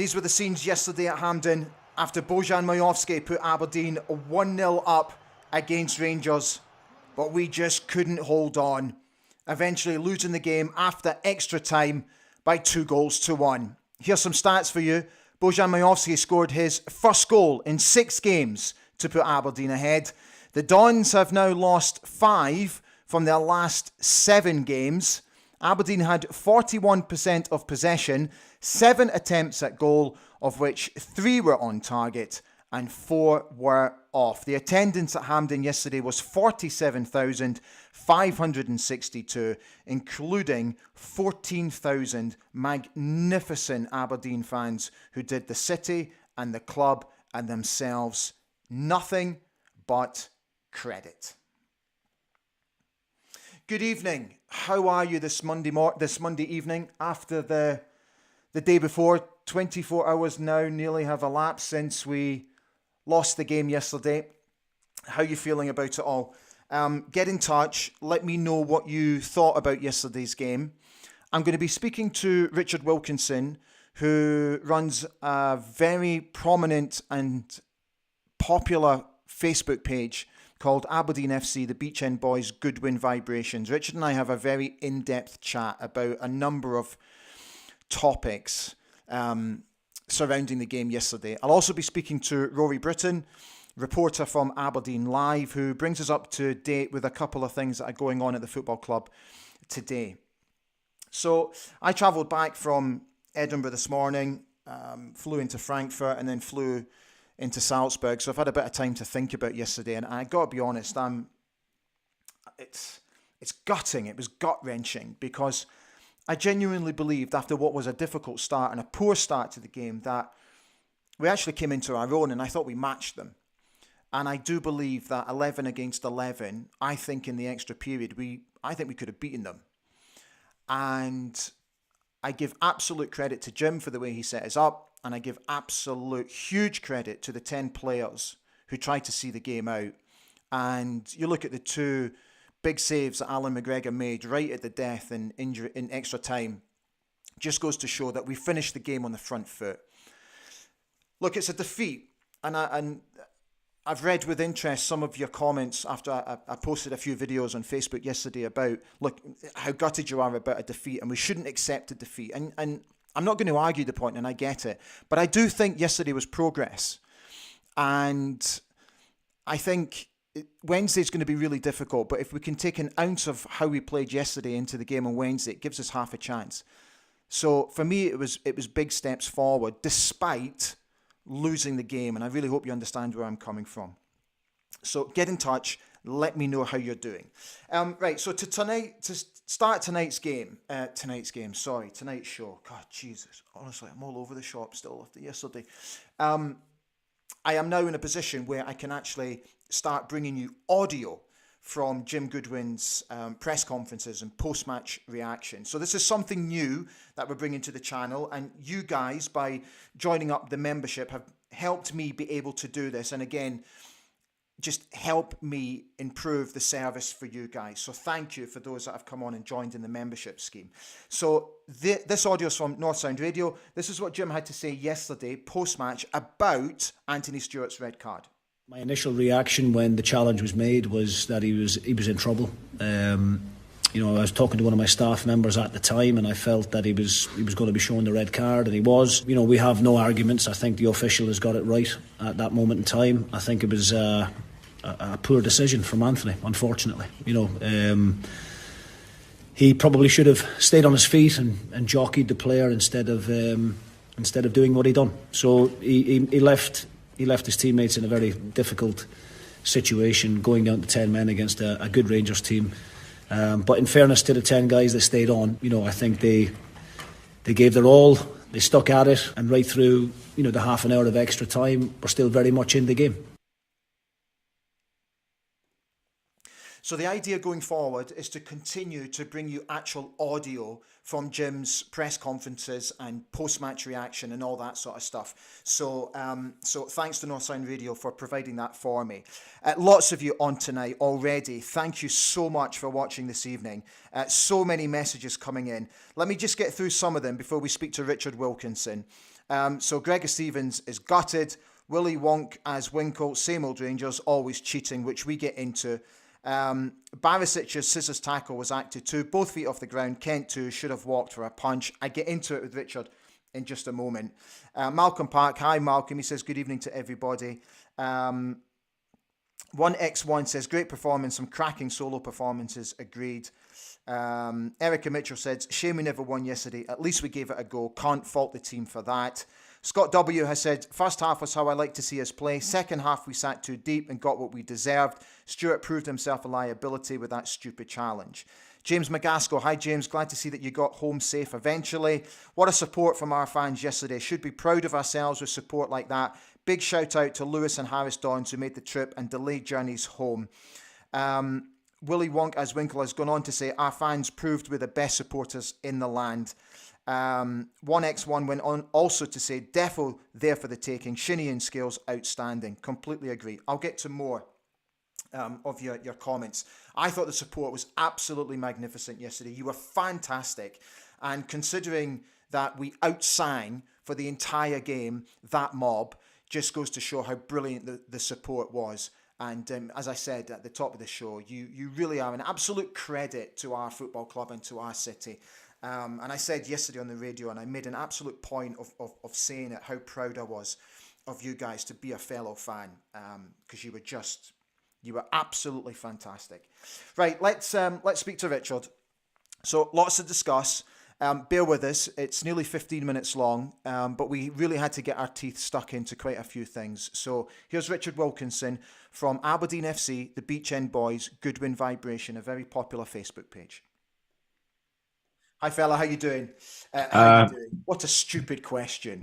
These were the scenes yesterday at Hampden after Bojan Majowski put Aberdeen 1-0 up against Rangers, but we just couldn't hold on, eventually losing the game after extra time by 2-1. Here's some stats for you. Bojan Majowski scored his first goal in 6 games to put Aberdeen ahead. The Dons have now lost 5 from their last 7 games. Aberdeen had 41% of possession, 7 attempts at goal, of which 3 were on target and 4 were off. The attendance at Hampden yesterday was 47,562, including 14,000 magnificent Aberdeen fans who did the city and the club and themselves nothing but credit. Good evening. How are you this Monday evening after the day before? 24 hours now nearly have elapsed since we lost the game yesterday. How are you feeling about it all? Get in touch. Let me know what you thought about yesterday's game. I'm going to be speaking to Richard Wilkinson, who runs a very prominent and popular Facebook page called Aberdeen FC, the Beach End Boys Goodwin Vibrations. Richard and I have a very in-depth chat about a number of topics surrounding the game yesterday. I'll also be speaking to Rory Britton, reporter from Aberdeen Live, who brings us up to date with a couple of things that are going on at the football club today. So I travelled back from Edinburgh this morning, flew into Frankfurt and then flew into Salzburg. So I've had a bit of time to think about yesterday, and I got to be honest, it's gutting. It was gut-wrenching because I genuinely believed after what was a difficult start and a poor start to the game that we actually came into our own, and I thought we matched them. And I do believe that 11 against 11, I think in the extra period, I think we could have beaten them. And I give absolute credit to Jim for the way he set us up. And I give absolute huge credit to the 10 players who tried to see the game out. And you look at the 2 big saves that Alan McGregor made right at the death in extra time. Just goes to show that we finished the game on the front foot. Look, it's a defeat. And I've read with interest some of your comments after I posted a few videos on Facebook yesterday about, look, how gutted you are about a defeat. And we shouldn't accept a defeat. And I'm not going to argue the point, and I get it. But I do think yesterday was progress. And I think Wednesday's going to be really difficult. But if we can take an ounce of how we played yesterday into the game on Wednesday, it gives us half a chance. So for me, it was big steps forward, despite losing the game. And I really hope you understand where I'm coming from. So get in touch. Let me know how you're doing. Right, so to start tonight's show. God, Jesus, honestly, I'm all over the shop still after yesterday. I am now in a position where I can actually start bringing you audio from Jim Goodwin's press conferences and post-match reaction. So this is something new that we're bringing to the channel, and you guys, by joining up the membership, have helped me be able to do this. And again, just help me improve the service for you guys. So thank you for those that have come on and joined in the membership scheme. So this audio is from North Sound Radio. This is what Jim had to say yesterday, post-match, about Anthony Stewart's red card. My initial reaction when the challenge was made was that he was in trouble. I was talking to one of my staff members at the time, and I felt that he was going to be shown the red card, and he was. We have no arguments. I think the official has got it right at that moment in time. I think it was a poor decision from Anthony, unfortunately. He probably should have stayed on his feet and jockeyed the player instead of doing what he done. So he left his teammates in a very difficult situation, going down to 10 men against a good Rangers team. But in fairness to the 10 guys that stayed on, I think they gave their all. They stuck at it, and right through the half an hour of extra time, we're still very much in the game. So the idea going forward is to continue to bring you actual audio from Jim's press conferences and post-match reaction and all that sort of stuff. So thanks to North Sound Radio for providing that for me. Lots of you on tonight already. Thank you so much for watching this evening. So many messages coming in. Let me just get through some of them before we speak to Richard Wilkinson. So Gregor Stevens is gutted. Willie Wonk as Winkle, same old Rangers, always cheating, which we get into. Barisic's scissors tackle was acted too. Both feet off the ground. Kent too, should have walked for a punch. I get into it with Richard in just a moment. Malcolm Park, hi Malcolm. He says, good evening to everybody. 1x1 says, great performance, some cracking solo performances, agreed. Erica Mitchell says, shame we never won yesterday. At least we gave it a go. Can't fault the team for that. Scott W has said, first half was how I like to see us play. Second half we sat too deep and got what we deserved. Stewart proved himself a liability with that stupid challenge. James McGaskill, hi James, glad to see that you got home safe eventually. What a support from our fans yesterday. Should be proud of ourselves with support like that. Big shout out to Lewis and Harris Dons who made the trip and delayed journeys home. Willie Wonk as Winkle has gone on to say, our fans proved we're the best supporters in the land. 1x1 went on also to say, defo there for the taking. Shinny and skills outstanding. Completely agree. I'll get to more of your comments. I thought the support was absolutely magnificent yesterday. You were fantastic. And considering that we outsang for the entire game, that mob just goes to show how brilliant the support was. And as I said at the top of the show, you really are an absolute credit to our football club and to our city. And I said yesterday on the radio, and I made an absolute point of saying it, how proud I was of you guys to be a fellow fan, because you were absolutely fantastic. Right, let's speak to Richard. So lots to discuss. Bear with us. It's nearly 15 minutes long, but we really had to get our teeth stuck into quite a few things. So here's Richard Wilkinson from Aberdeen FC, the Beach End Boys, Goodwin Vibration, a very popular Facebook page. Hi, fella. How you doing? How you doing? What a stupid question.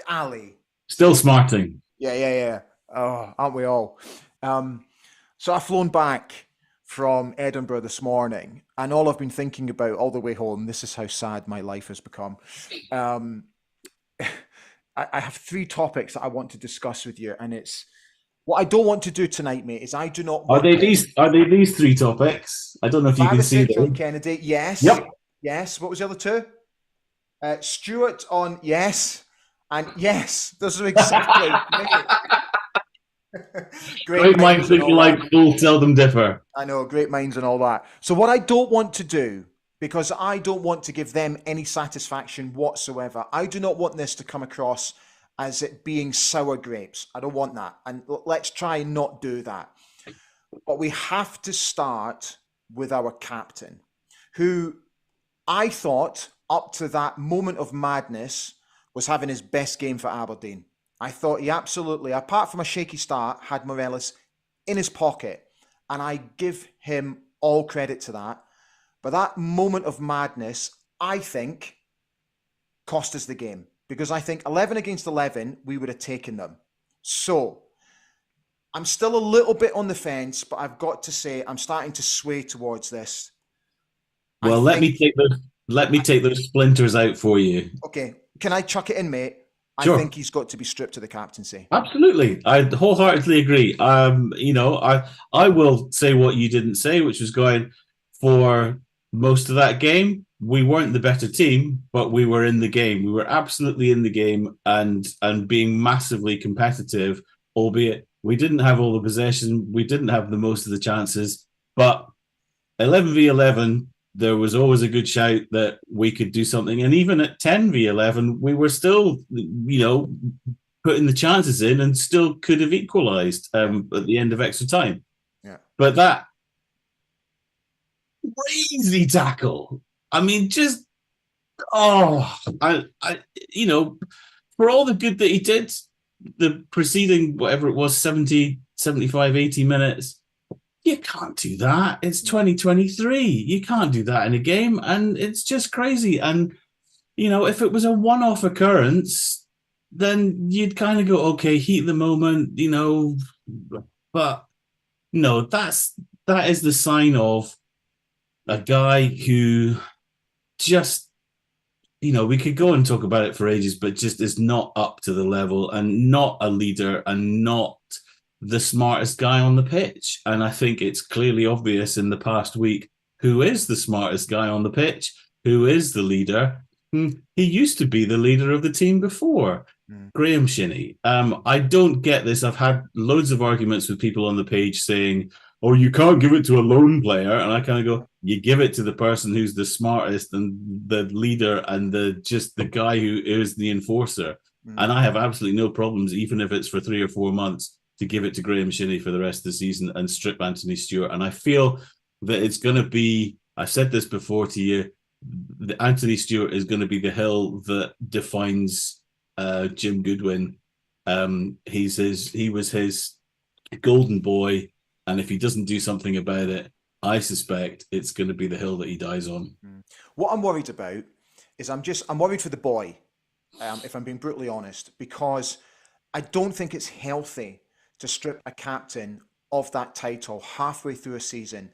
Ali. Still smarting. Yeah. Oh, aren't we all? So I've flown back from Edinburgh this morning, and all I've been thinking about all the way home, this is how sad my life has become. I have 3 topics that I want to discuss with you, and it's what I don't want to do tonight, mate, is I do not want Are they these 3 topics? I don't know if you can see them. Kennedy, yes. Yep. Yes. What was the other 2? Stewart on yes, and yes. Those are exactly Great minds think alike, fools seldom differ. I know, great minds and all that. So what I don't want to do, because I don't want to give them any satisfaction whatsoever, I do not want this to come across as it being sour grapes. I don't want that. And let's try and not do that. But we have to start with our captain, who I thought up to that moment of madness was having his best game for Aberdeen. I thought he absolutely, apart from a shaky start, had Morelos in his pocket. And I give him all credit to that. But that moment of madness, I think, cost us the game. Because I think 11 against 11, we would have taken them. So, I'm still a little bit on the fence, but I've got to say, I'm starting to sway towards this. Well, let me take those splinters out for you. Okay. Can I chuck it in, mate? Sure. I think he's got to be stripped of the captaincy. Absolutely. I wholeheartedly agree. I will say what you didn't say, which was going for most of that game. We weren't the better team, but we were in the game. We were absolutely in the game and being massively competitive, albeit we didn't have all the possession. We didn't have the most of the chances, but 11v11, there was always a good shout that we could do something. And even at 10v11, we were still, putting the chances in and still could have equalised at the end of extra time. Yeah. But that crazy tackle, I mean, just, for all the good that he did, the preceding, whatever it was, 70, 75, 80 minutes, you can't do that. It's 2023. You can't do that in a game. And it's just crazy. And, if it was a one-off occurrence, then you'd kind of go, okay, heat the moment, but no, that is the sign of a guy who just, we could go and talk about it for ages, but just is not up to the level and not a leader and not the smartest guy on the pitch. And I think it's clearly obvious in the past week who is the smartest guy on the pitch, who is the leader. He used to be the leader of the team before, Graham Shinney. I don't get this. I've had loads of arguments with people on the page saying, "Oh, you can't give it to a lone player," and I kind of go, "You give it to the person who's the smartest and the leader and the guy who is the enforcer." And I have absolutely no problems, even if it's for 3 or 4 months, to give it to Graham Shinney for the rest of the season and strip Anthony Stewart. And I feel that it's going to be. I've said this before to you. Anthony Stewart is going to be the hill that defines Jim Goodwin. He was his golden boy, and if he doesn't do something about it, I suspect it's going to be the hill that he dies on. What I'm worried about is I'm worried for the boy, if I'm being brutally honest, because I don't think it's healthy to strip a captain of that title halfway through a season.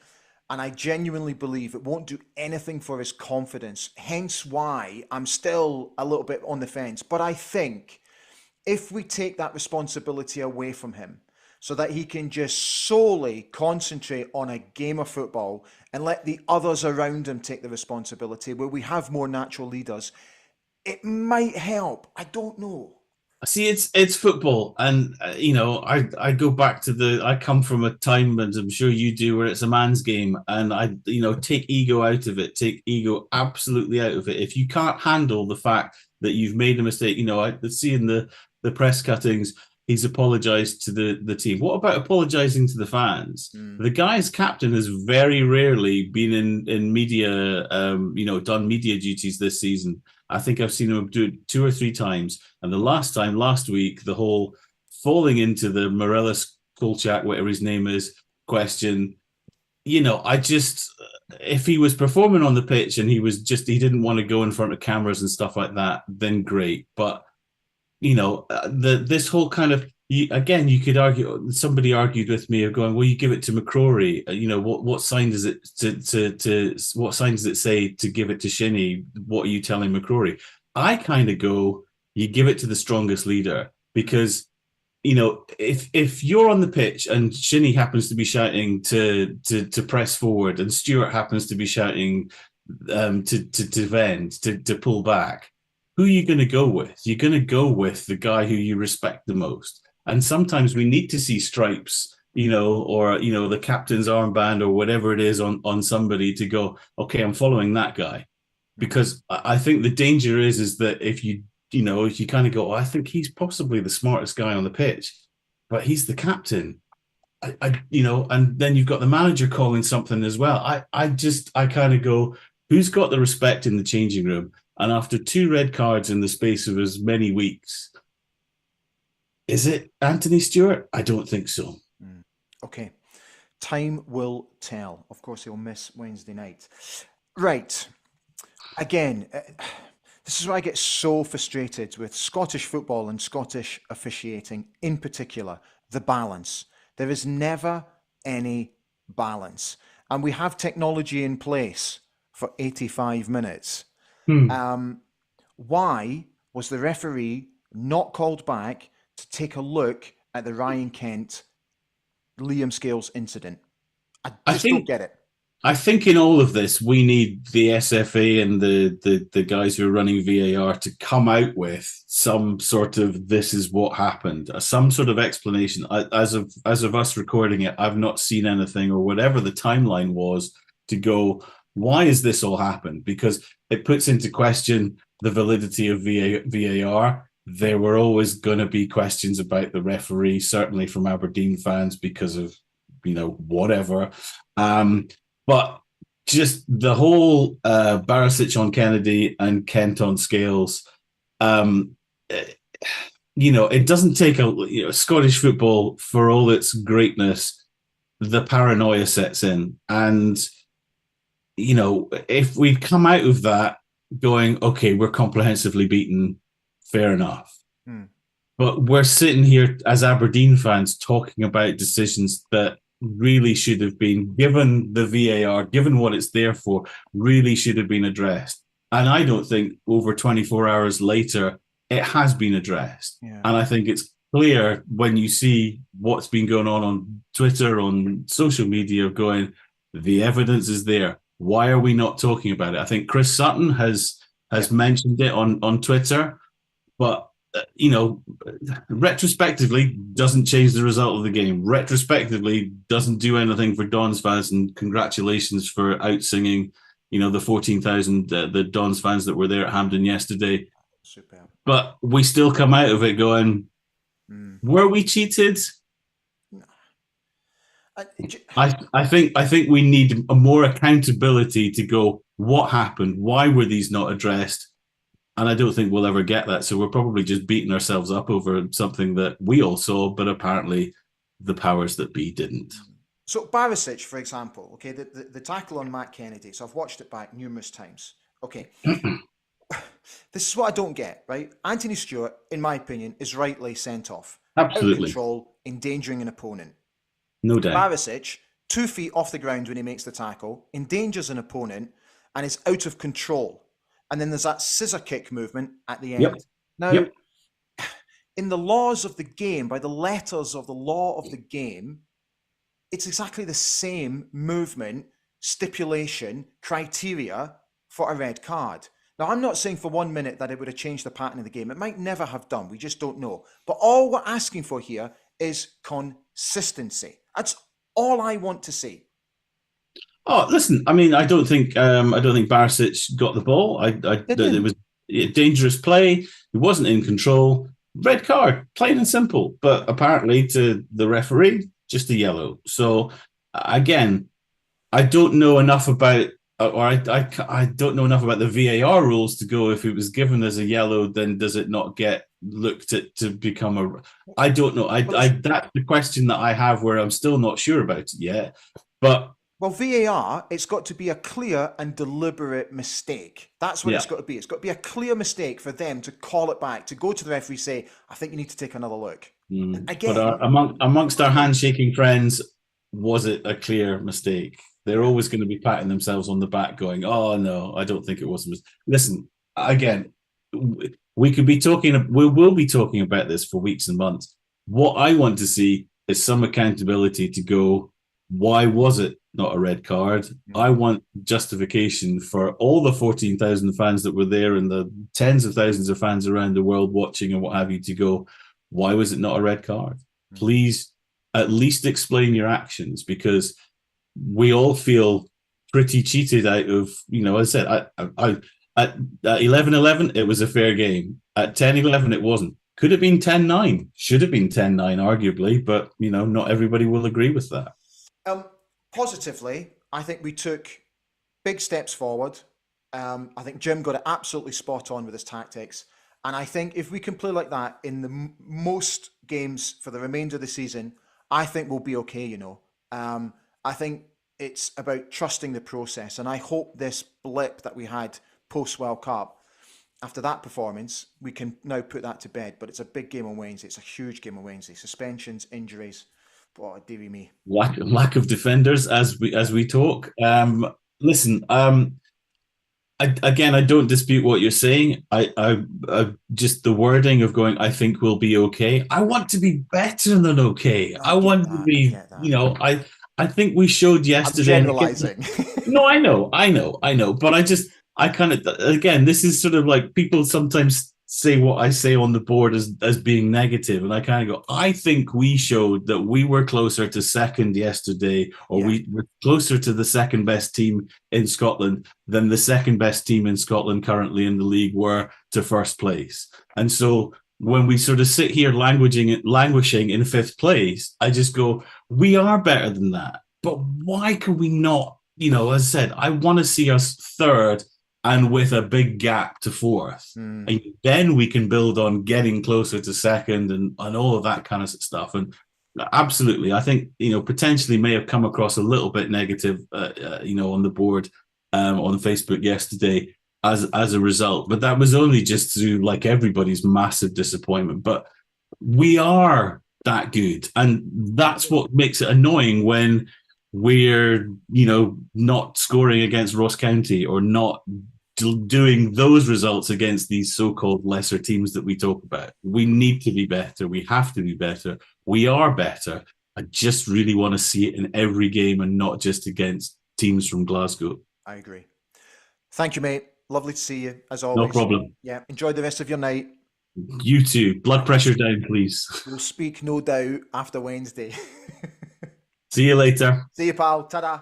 And I genuinely believe it won't do anything for his confidence. Hence why I'm still a little bit on the fence. But I think if we take that responsibility away from him so that he can just solely concentrate on a game of football and let the others around him take the responsibility, where we have more natural leaders, it might help. I don't know. See, it's football, and I go back to I come from a time, and I'm sure you do, where it's a man's game, and I take ego out of it, take ego absolutely out of it. If you can't handle the fact that you've made a mistake, I see in the press cuttings, he's apologized to the team. What about apologizing to the fans? The guy's captain has very rarely been in media, done media duties this season. I think I've seen him do it 2 or 3 times. And the last time, last week, the whole falling into the Morelos Kolchak, whatever his name is, question, if he was performing on the pitch and he didn't want to go in front of cameras and stuff like that, then great. But, this whole kind of, you could argue, somebody argued with me of going, well, you give it to McCrory. What sign does it what sign does it say to give it to Shinney? What are you telling McCrory? I kind of go, you give it to the strongest leader, because if you're on the pitch and Shinney happens to be shouting to press forward and Stewart happens to be shouting to vend, to pull back, who are you going to go with? You're going to go with the guy who you respect the most. And sometimes we need to see stripes, or the captain's armband or whatever it is on somebody to go, okay, I'm following that guy. Because I think the danger is that if you kind of go, I think he's possibly the smartest guy on the pitch, but he's the captain. And then you've got the manager calling something as well. I kind of go, who's got the respect in the changing room? And after 2 red cards in the space of as many weeks, is it Anthony Stewart? I don't think so. Okay. Time will tell. Of course, he'll miss Wednesday night. Right. Again, this is why I get so frustrated with Scottish football and Scottish officiating, in particular, the balance. There is never any balance. And we have technology in place for 85 minutes. Why was the referee not called back to take a look at the Ryan Kent, Liam Scales incident? I just don't get it. I think in all of this, we need the SFA and the guys who are running VAR to come out with some sort of, this is what happened, some sort of explanation. As of us recording it, I've not seen anything, or whatever the timeline was, to go, why has this all happened? Because it puts into question the validity of VAR. There were always going to be questions about the referee, certainly from Aberdeen fans, because of, whatever. But just the whole Barisic on Kennedy and Kent on Scales, it doesn't take Scottish football, for all its greatness, the paranoia sets in. And, if we come out of that going, okay, we're comprehensively beaten, fair enough. But we're sitting here as Aberdeen fans talking about decisions that really should have been, given the VAR, given what it's there for, really should have been addressed. And I don't think over 24 hours later, it has been addressed. Yeah. And I think it's clear when you see what's been going on Twitter, on social media, going, the evidence is there. Why are we not talking about it? I think Chris Sutton has has mentioned it on Twitter, but retrospectively doesn't change the result of the game. Retrospectively doesn't do anything for Dons fans, and congratulations for out singing, the 14,000 the Dons fans that were there at Hampden yesterday. Super. But we still come out of it going, were we cheated? No. I think we need a more accountability to go, what happened? Why were these not addressed? And I don't think we'll ever get that. So we're probably just beating ourselves up over something that we all saw, but apparently the powers that be didn't. So Barisic, for example, okay, the tackle on Matt Kennedy. So I've watched it back numerous times. Okay. This is what I don't get, right? Anthony Stewart, in my opinion, is rightly sent off. Absolutely. Out of control, endangering an opponent. No doubt. Barisic, 2 feet off the ground when he makes the tackle, endangers an opponent, and is out of control. And then there's that scissor kick movement at the end. Yep. Now, in the laws of the game, by the letters of the law of the game, it's exactly the same movement, stipulation, criteria for a red card. Now, I'm not saying for 1 minute that it would have changed the pattern of the game. It might never have done. We just don't know. But all we're asking for here is consistency. That's all I want to see. Oh, listen, I mean, I don't think Barisic got the ball. It was a dangerous play. He wasn't in control. Red card, plain and simple. But apparently to the referee, just a yellow. So again, I don't know enough about, or I don't know enough about the VAR rules to go, if it was given as a yellow, then does it not get looked at to become a? I don't know. That's the question that I have, where I'm still not sure about it yet. But well, VAR, it's got to be a clear and deliberate mistake. That's what it's got to be. It's got to be a clear mistake for them to call it back, to go to the referee, say, I think you need to take another look. Again, but amongst our handshaking friends, was it a clear mistake? They're always going to be patting themselves on the back going, oh, no, I don't think it was a mistake. Listen, again, we will be talking about this for weeks and months. What I want to see is some accountability to go, why was it not a red card? I want justification for all the 14,000 fans that were there and the tens of thousands of fans around the world watching and what have you to go, why was it not a red card? Please at least explain your actions, because we all feel pretty cheated out of, as I said, at 11-11, it was a fair game. At 10-11, it wasn't. Could have been 10-9. Should have been 10-9, arguably, but, not everybody will agree with that. Positively, I think we took big steps forward. I think Jim got it absolutely spot on with his tactics. And I think if we can play like that in the most games for the remainder of the season, I think we'll be okay, I think it's about trusting the process. And I hope this blip that we had post-World Cup, after that performance, we can now put that to bed. But it's a big game on Wednesday. It's a huge game on Wednesday. Suspensions, injuries. Oh, dearie me. Lack of defenders as we talk. Listen, I don't dispute what you're saying. I just the wording of going, I think we'll be okay. I want to be better than okay. I want to be, I think we showed yesterday. I'm generalizing. No, I know. But I kind of, again, this is sort of like people sometimes say what I say on the board as being negative, and I kind of go, I think we showed that we were closer to second yesterday, or we were closer to the second best team in Scotland than the second best team in Scotland currently in the league were to first place. And so when we sort of sit here languishing in fifth place, I just go, we are better than that. But why can we not, as I said, I want to see us third and with a big gap to fourth. And then we can build on getting closer to second and all of that kind of stuff. And absolutely, I think, potentially may have come across a little bit negative, on the board, on Facebook yesterday as a result. But that was only just through like everybody's massive disappointment. But we are that good. And that's what makes it annoying when we're, not scoring against Ross County or not doing those results against these so-called lesser teams that we talk about. We need to be better. We have to be better. We are better. I just really want to see it in every game and not just against teams from Glasgow. I agree. Thank you, mate. Lovely to see you, as No always. problem. Yeah, enjoy the rest of your night. You too. Blood And we'll, pressure down, please. we'll speak, no doubt, after Wednesday. See you later. See you, pal. Ta-da.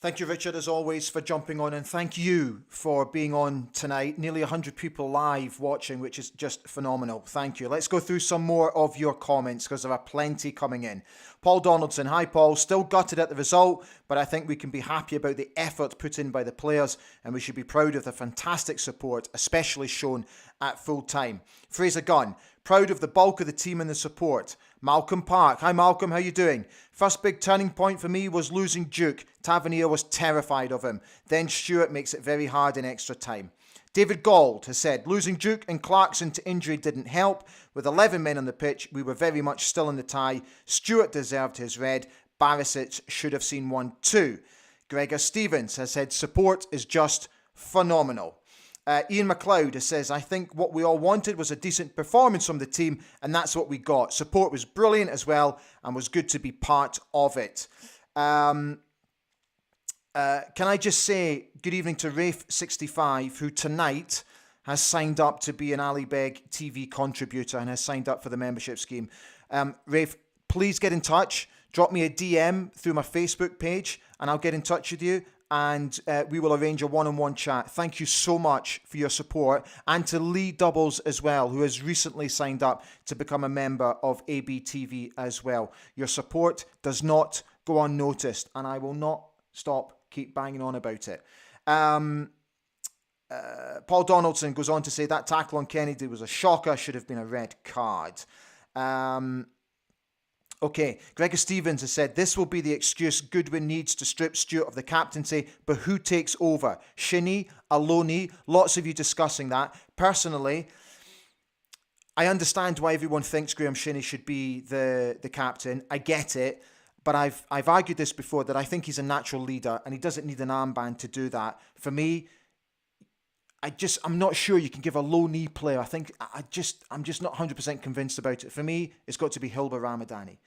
Thank you, Richard, as always, for jumping on, and thank you for being on tonight. Nearly 100 people live watching, which is just phenomenal. Thank you. Let's go through some more of your comments because there are plenty coming in. Paul Donaldson. Hi, Paul. Still gutted at the result, but I think we can be happy about the effort put in by the players, and we should be proud of the fantastic support, especially shown at full time. Fraser Gunn. Proud of the bulk of the team and the support. Malcolm Park. Hi, Malcolm. How you doing? First big turning point for me was losing Duke. Tavernier was terrified of him. Then Stewart makes it very hard in extra time. David Gold has said, losing Duke and Clarkson to injury didn't help. With 11 men on the pitch, we were very much still in the tie. Stewart deserved his red. Barisic should have seen one too. Gregor Stevens has said, support is just phenomenal. Ian McLeod says, I think what we all wanted was a decent performance from the team, and that's what we got. Support was brilliant as well, and was good to be part of it. Can I just say good evening to Rafe65, who tonight has signed up to be an Ali Beg TV contributor and has signed up for the membership scheme. Rafe, please get in touch. Drop me a DM through my Facebook page, and I'll get in touch with you. And we will arrange a one-on-one chat. Thank you so much for your support. And to Lee Doubles as well, who has recently signed up to become a member of ABTV as well. Your support does not go unnoticed, and I will not keep banging on about it. Paul Donaldson goes on to say that tackle on Kennedy was a shocker, should have been a red card. Okay, Gregor Stevens has said, this will be the excuse Goodwin needs to strip Stewart of the captaincy, but who takes over? Shinnie, Aloni, lots of you discussing that. Personally, I understand why everyone thinks Graham Shinnie should be the captain. I get it, but I've argued this before, that I think he's a natural leader and he doesn't need an armband to do that. For me, I'm not sure you can give a low knee player. I'm just not 100% convinced about it. For me, it's got to be Hilbert Ramadani.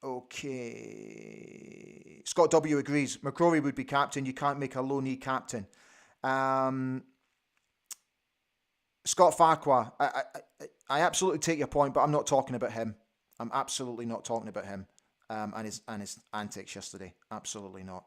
Okay. Scott W agrees. McCrory would be captain. You can't make a low knee captain. Scott Farquhar. I absolutely take your point, but I'm not talking about him. I'm absolutely not talking about him and his antics yesterday. Absolutely not.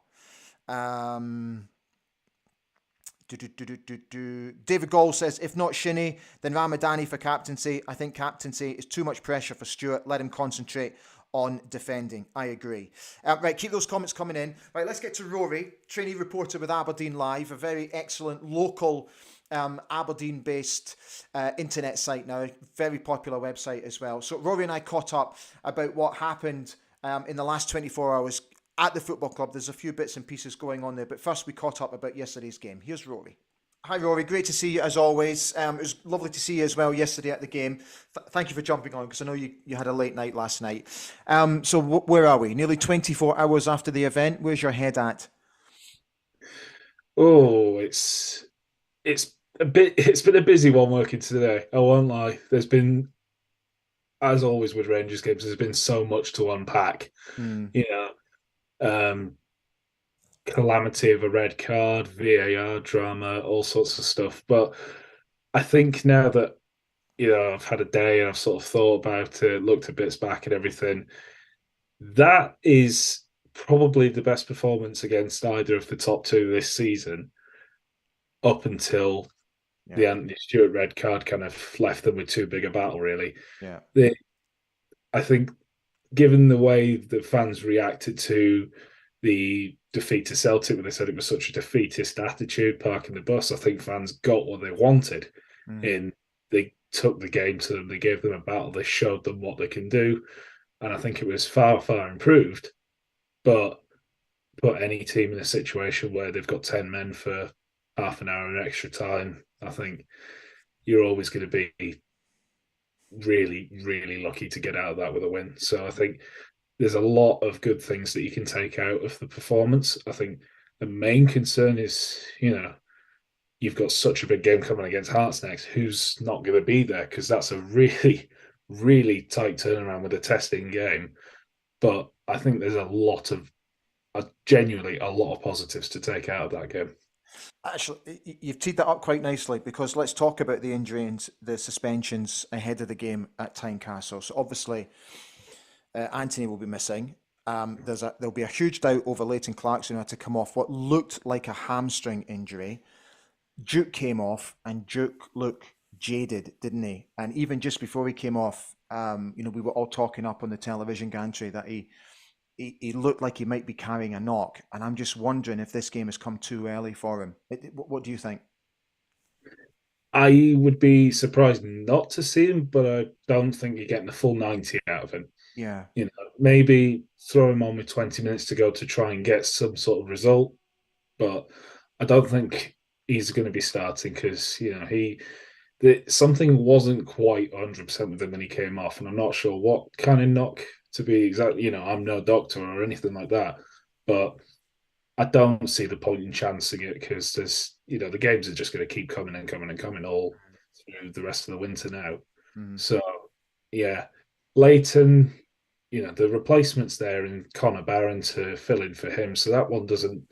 David Gall says, if not Shinnie, then Ramadani for captaincy. I think captaincy is too much pressure for Stewart. Let him concentrate on defending. I agree. Right, keep those comments coming in. Right, let's get to Rory, trainee reporter with Aberdeen Live, a very excellent local Aberdeen-based internet site now, very popular website as well. So Rory and I caught up about what happened in the last 24 hours at the football club. There's a few bits and pieces going on there, but first we caught up about yesterday's game. Here's Rory. Hi Rory, great to see you as always. It was lovely to see you as well yesterday at the game. Thank you for jumping on, because I know you had a late night last night. So where are we? Nearly 24 hours after the event. Where's your head at? Oh, it's been a busy one working today. I won't lie. There's been, as always with Rangers games, there's been so much to unpack. You know, calamity of a red card, VAR drama, all sorts of stuff. But I think now that, you know, I've had a day and I've sort of thought about it, looked at bits back and everything, that is probably the best performance against either of the top two this season, up until the Anthony Stewart red card kind of left them with too big a battle, really. Yeah. I think, given the way that fans reacted to the defeat to Celtic, when they said it was such a defeatist attitude, parking the bus, I think fans got what they wanted. They took the game to them, they gave them a battle, they showed them what they can do, and I think it was far, far improved. But put any team in a situation where they've got 10 men for half an hour in extra time, I think you're always going to be really, really lucky to get out of that with a win. So I think there's a lot of good things that you can take out of the performance. I think the main concern is, you know, you've got such a big game coming against Hearts next. Who's not going to be there? Because that's a really, really tight turnaround with a testing game. But I think there's genuinely a lot of positives to take out of that game. Actually, you've teed that up quite nicely because let's talk about the injury and the suspensions ahead of the game at Tynecastle. So obviously, Anthony will be missing. There'll be a huge doubt over Leighton Clarkson who had to come off what looked like a hamstring injury. Duke came off, and Duke looked jaded, didn't he? And even just before he came off, we were all talking up on the television gantry that he looked like he might be carrying a knock. And I'm just wondering if this game has come too early for him. What do you think? I would be surprised not to see him, but I don't think you're getting the full 90 out of him. Yeah. Maybe throw him on with 20 minutes to go to try and get some sort of result, but I don't think he's going to be starting because something wasn't quite 100% with him when he came off, and I'm not sure what kind of knock to be exactly. I'm no doctor or anything like that, but I don't see the point in chancing it because the games are just going to keep coming and coming and coming all through the rest of the winter now. Mm. So, yeah, Leighton, the replacement's there and Connor Barron to fill in for him. So that one doesn't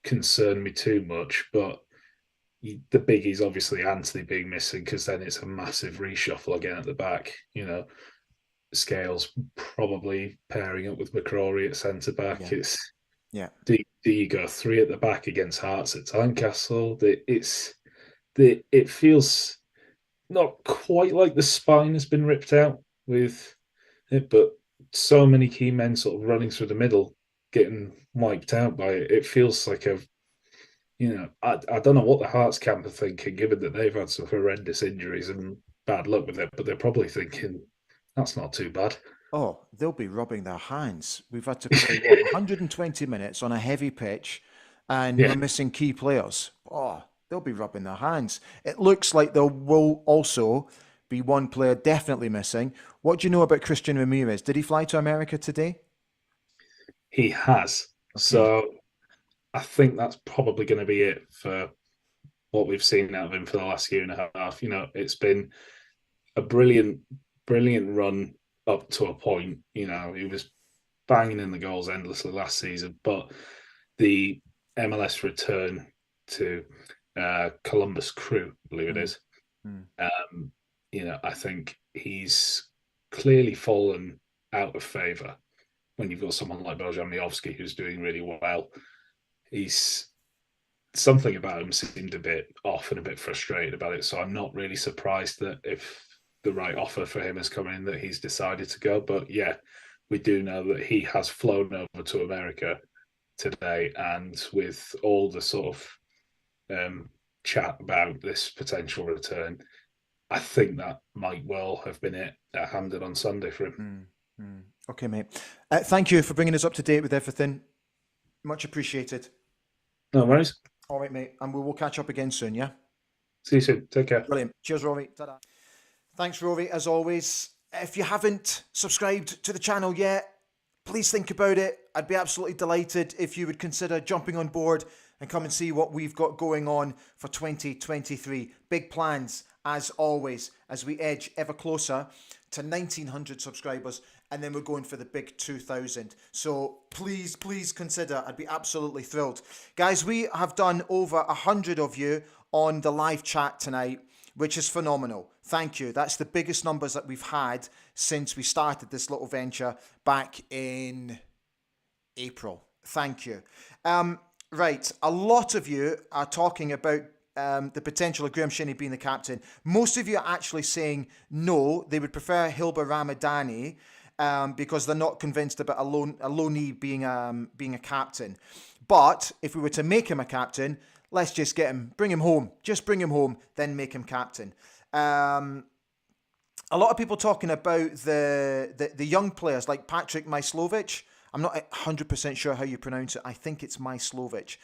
concern me too much. But the biggie's obviously Anthony being missing because then it's a massive reshuffle again at the back. Scales probably pairing up with McCrory at centre back. Yeah. Do you go 3 at the back against Hearts at Tynecastle? It feels not quite like the spine has been ripped out with it, but so many key men sort of running through the middle, getting wiped out by it. It feels like I don't know what the Hearts camp are thinking, given that they've had some horrendous injuries and bad luck with it, but they're probably thinking that's not too bad. Oh, they'll be rubbing their hands. We've had to play 120 minutes on a heavy pitch, and we're missing key players. Oh, they'll be rubbing their hands. It looks like there will also be one player definitely missing. What do you know about Christian Ramirez? Did he fly to America today? He has. Okay. So I think that's probably going to be it for what we've seen out of him for the last year and a half. It's been a brilliant run up to a point. He was banging in the goals endlessly last season, but the MLS return to Columbus Crew, I believe it is. I think he's clearly fallen out of favour when you've got someone like Bojan Miovski who's doing really well. Something about him seemed a bit off and a bit frustrated about it. So I'm not really surprised that if the right offer for him has come in that he's decided to go. But yeah, we do know that he has flown over to America today, and with all the sort of chat about this potential return, I think that might well have been it at Hampden on Sunday for him. Okay, mate. Thank you for bringing us up to date with everything. Much appreciated. No worries. All right, mate. And we will catch up again soon, yeah? See you soon. Take care. Brilliant. Cheers, Rory. Ta-da. Thanks, Rory, as always. If you haven't subscribed to the channel yet, please think about it. I'd be absolutely delighted if you would consider jumping on board and come and see what we've got going on for 2023. Big plans, as always, as we edge ever closer to 1,900 subscribers, and then we're going for the big 2,000. So please consider. I'd be absolutely thrilled. Guys, we have done over 100 of you on the live chat tonight, which is phenomenal. Thank you. That's the biggest numbers that we've had since we started this little venture back in April. Thank you. Right, a lot of you are talking about the potential of Graham Shinney being the captain. Most of you are actually saying no, they would prefer Hilba Ramadani because they're not convinced about a loanee being a captain. But if we were to make him a captain, let's just bring him home. Just bring him home, then make him captain. A lot of people talking about the young players like Patrick Myslovic. I'm not 100% sure how you pronounce it. I think it's Myslovic.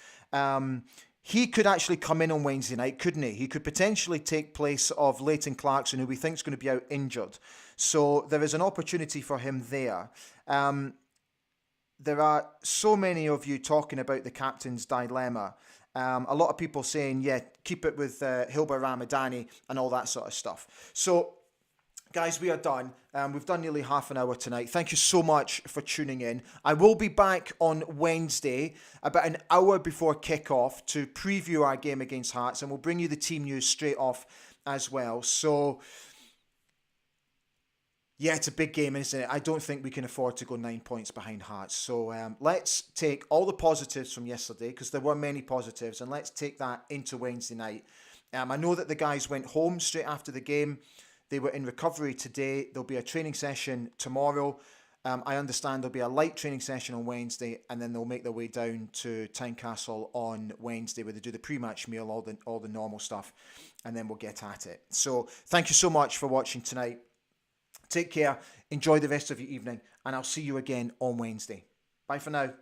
He could actually come in on Wednesday night, couldn't he? He could potentially take place of Leighton Clarkson, who we think is going to be out injured. So there is an opportunity for him there. There are so many of you talking about the captain's dilemma. A lot of people saying, yeah, keep it with Hilba Ramadani and all that sort of stuff. So, Guys, we are done. We've done nearly half an hour tonight. Thank you so much for tuning in. I will be back on Wednesday about an hour before kickoff to preview our game against Hearts, and we'll bring you the team news straight off as well. So, yeah, it's a big game, isn't it? I don't think we can afford to go 9 points behind Hearts. So let's take all the positives from yesterday, because there were many positives, and let's take that into Wednesday night. I know that the guys went home straight after the game. They were in recovery today. There'll be a training session tomorrow. I understand there'll be a light training session on Wednesday, and then they'll make their way down to Tynecastle on Wednesday, where they do the pre-match meal, all the normal stuff, and then we'll get at it. So thank you so much for watching tonight. Take care. Enjoy the rest of your evening, and I'll see you again on Wednesday. Bye for now.